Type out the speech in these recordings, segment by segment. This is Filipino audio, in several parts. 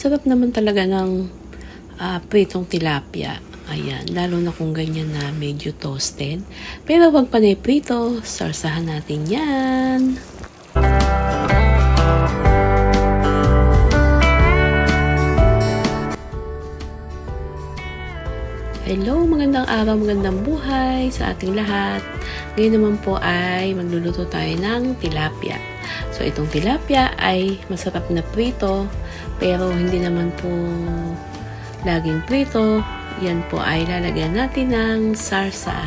Sarap naman talaga ng pritong tilapia. Ayan, lalo na kung ganyan na medyo toasted. Pero wag panay prito, sarsahan natin yan. Hello, magandang araw, magandang buhay sa ating lahat. Ngayon naman po ay magluluto tayo ng tilapia. So itong tilapia ay masarap na prito, pero hindi naman po laging prito. Yan po ay lalagyan natin ng sarsa.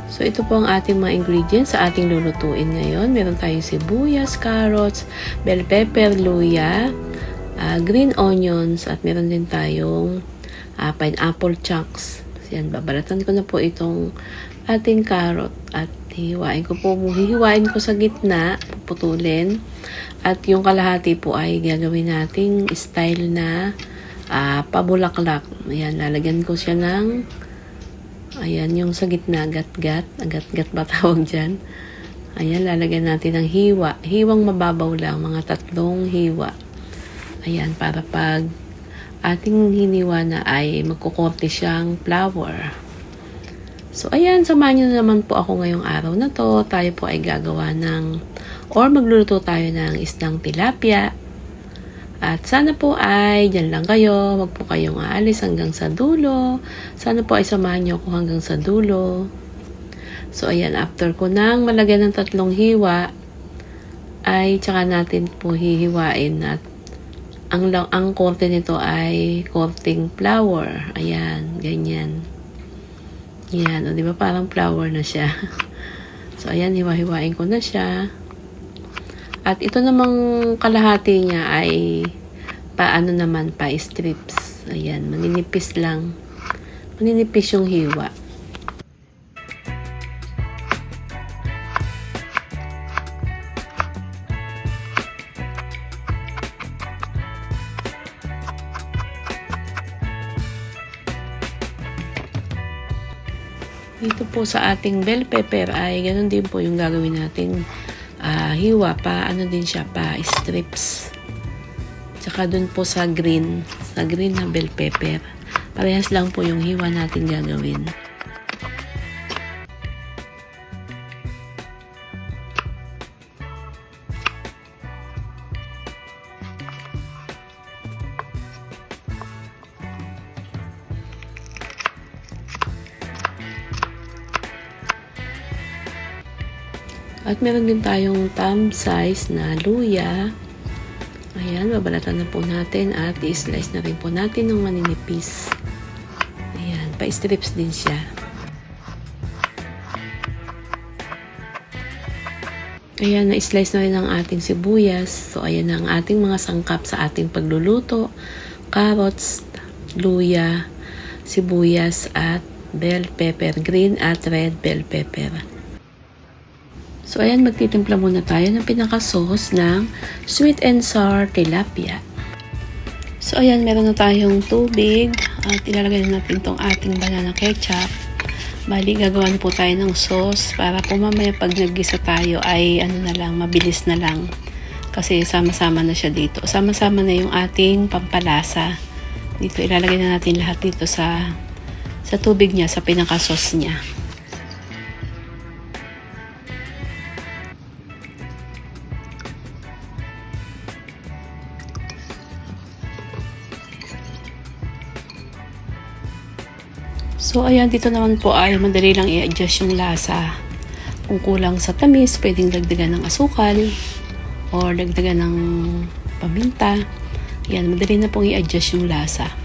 So ito po ang ating mga ingredients sa ating lulutuin ngayon. Meron tayong sibuyas, carrots, bell pepper, luya, green onions, at meron din tayong pineapple chunks. Yan, babalatan ko na po itong ating carrot at hihiwain ko sa gitna, puputulin, at yung kalahati po ay gagawin nating style na pabulaklak. Ayan, lalagyan ko siya ng ayan, yung sa gitna, gat-gat ba tawag dyan. Ayan, lalagyan natin ng hiwang mababaw lang, mga 3 hiwa. Ayan, para pag ating hiniwa na ay magkukorte siyang flour. So, ayan, samahan nyo naman po ako ngayong araw na to. Tayo po ay gagawa magluluto tayo ng isdang tilapia. At sana po ay dyan lang kayo. Huwag po kayong aalis hanggang sa dulo. Sana po ay samahan nyo ako hanggang sa dulo. So, ayan, after ko nang malagyan ng 3 hiwa, ay tsaka natin po hihiwain at ang korte nito ay korting flour. Ayan, ganyan. Yan, o diba parang flour na siya. So, ayan, hiwa-hiwain ko na siya. At ito namang kalahati niya ay pa strips. Ayan, maninipis lang. Maninipis yung hiwa. Dito po sa ating bell pepper ay ganun din po yung gagawin natin hiwa pa strips. Tsaka dun po sa green na bell pepper, parehas lang po yung hiwa natin gagawin. At meron din tayong thumb size na luya. Ayan, babalatan na po natin at i-slice na rin po natin ng maninipis. Ayan, pa-strips din siya. Ayan, na-slice na rin ang ating sibuyas. So, ayan ang ating mga sangkap sa ating pagluluto. Carrots, luya, sibuyas, at bell pepper, green at red bell pepper. So, ayan, magtitimpla muna tayo ng pinaka-sauce ng sweet and sour tilapia. So, ayan, meron na tayong tubig at ilalagay na natin itong ating banana ketchup. Bali, gagawa na po tayo ng sauce para po mamaya pag naggisa tayo ay mabilis na lang. Kasi sama-sama na siya dito. Sama-sama na yung ating pampalasa. Dito, ilalagay na natin lahat dito sa tubig niya, sa pinaka-sauce niya. So, ayan, dito naman po ay madali lang i-adjust yung lasa. Kung kulang sa tamis, pwedeng dagdagan ng asukal or dagdagan ng paminta. Ayan, madali na pong i-adjust yung lasa.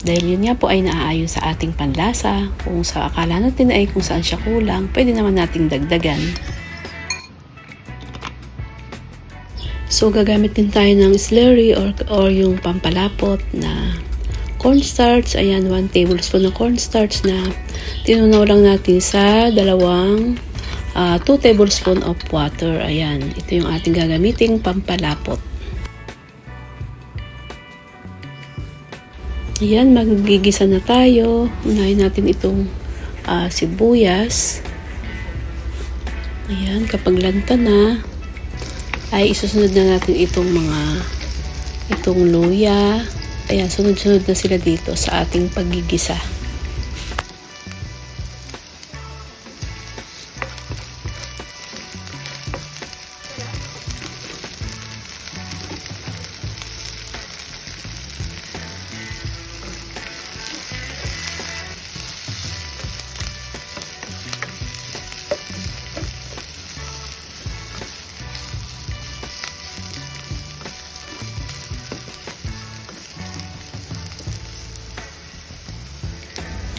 Dahil yun nga po ay naaayon sa ating panlasa. Kung sa akala natin ay kung saan siya kulang, pwede naman nating dagdagan. So, gagamit din tayo ng slurry or yung pampalapot na cornstarch. Ayan, 1 tablespoon ng cornstarch na tinunaw lang natin sa 2 tablespoon of water. Ayan, ito yung ating gagamiting pampalapot. Ayan, magigisa na tayo. Unahin natin itong sibuyas. Ayan, kapag lanta na, ay isusunod na natin itong luya. Ayan, sunod-sunod na sila dito sa ating paggigisa.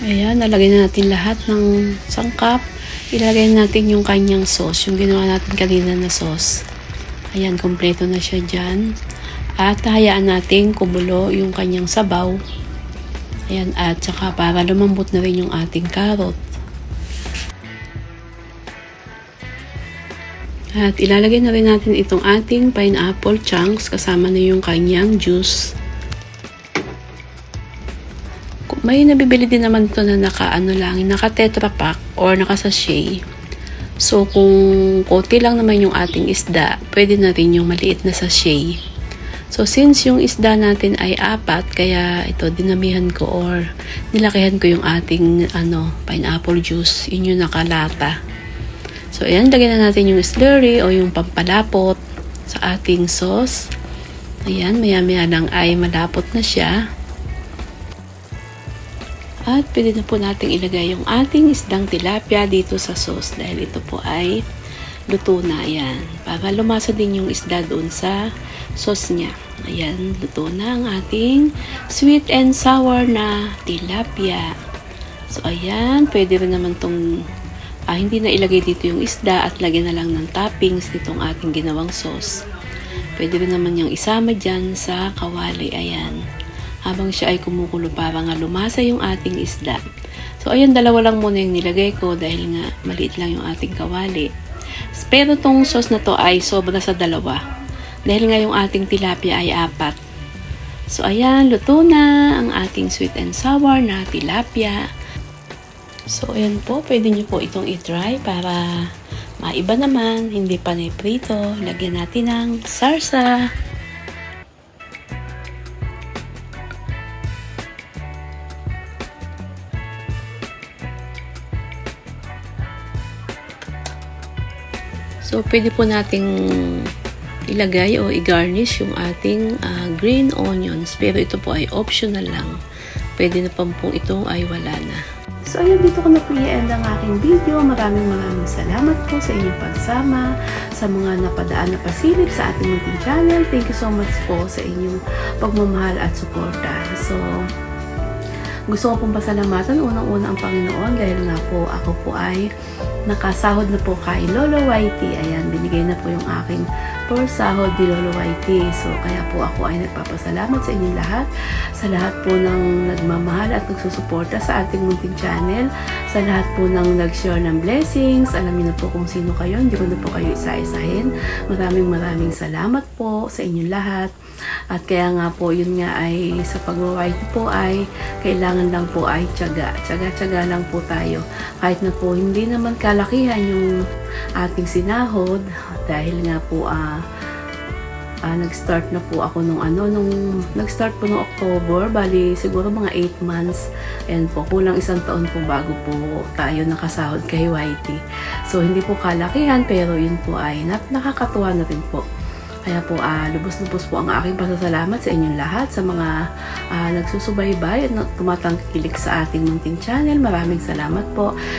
Ayan, nalagay na natin lahat ng sangkap. Ilagay natin yung kanyang sauce, yung ginawa natin kanina na sauce. Ayan, kompleto na siya dyan. At hayaan natin kumulo yung kanyang sabaw. Ayan, at saka para lumambot na rin yung ating carrot. At ilalagay na rin natin itong ating pineapple chunks kasama na yung kanyang juice. May nabibili din naman ito na naka Tetra Pak or naka sachet. So kung konti lang naman yung ating isda, pwede na rin yung maliit na sachet. So since yung isda natin ay 4, kaya ito dinamihan ko or nilakihan ko yung ating pineapple juice. Yun yung nakalata. So ayan, lagyan na natin yung slurry o yung pampalapot sa ating sauce. Ayan, maya-maya lang ay malapot na siya. At pwede na po natin ilagay yung ating isdang tilapia dito sa sauce dahil ito po ay luto na. Ayan, para lumasa din yung isda doon sa sauce niya. Ayan, luto na ang ating sweet and sour na tilapia. So ayan, pwede rin naman tong hindi na ilagay dito yung isda at lagyan na lang ng toppings nitong ating ginawang sauce. Pwede rin naman yung isama dyan sa kawali. Ayan, habang siya ay kumukulo para nga lumasa yung ating isda. So ayan, dalawa lang muna yung nilagay ko dahil nga maliit lang yung ating kawali. Pero tong sauce na to ay sobra sa 2 dahil nga yung ating tilapia ay 4. So ayan, luto na ang ating sweet and sour na tilapia. So ayan po, pwede nyo po itong i-try para maiba naman, hindi panay prito. Lagyan natin ng sarsa. So, pwede po nating ilagay o i-garnish yung ating green onions. Pero ito po ay optional lang. Pwede na pong itong ay wala na. So, ayun, dito ko na po i-end ang aking video. Maraming salamat po sa inyong pagsama, sa mga napadaan na pasilip sa ating munting channel. Thank you so much po sa inyong pagmamahal at suporta. So, gusto ko pong pasalamatan unang-una ang Panginoon dahil nga po ako po ay nakasahod na po kay Lolo Whitey. Ayan, binigay na po yung aking first sahod ni Lolo Whitey. So, kaya po ako ay nagpapasalamat sa inyong lahat, sa lahat po ng nagmamahal at nagsusuporta sa ating munting channel, sa lahat po ng nag-share ng blessings. Alam niyo na po kung sino kayo, hindi ko na po kayo isa-isahin. Maraming salamat po sa inyong lahat. At kaya nga po, yun nga ay sa pag-white po ay kailangan lang po ay tiyaga lang po tayo. Kahit na po hindi naman kalakihan yung ating sinahod dahil nga po nag-start na po ako nung nag-start po nung October, bali siguro mga 8 months, and po kulang 1 taon po bago po tayo nakasahod kay Whitey. So hindi po kalakihan pero yun po ay nakakatuwa na rin po. Kaya po, lubos-lubos po ang aking pasasalamat sa inyong lahat, sa mga nagsusubaybay at tumatangkilik sa ating munting channel. Maraming salamat po.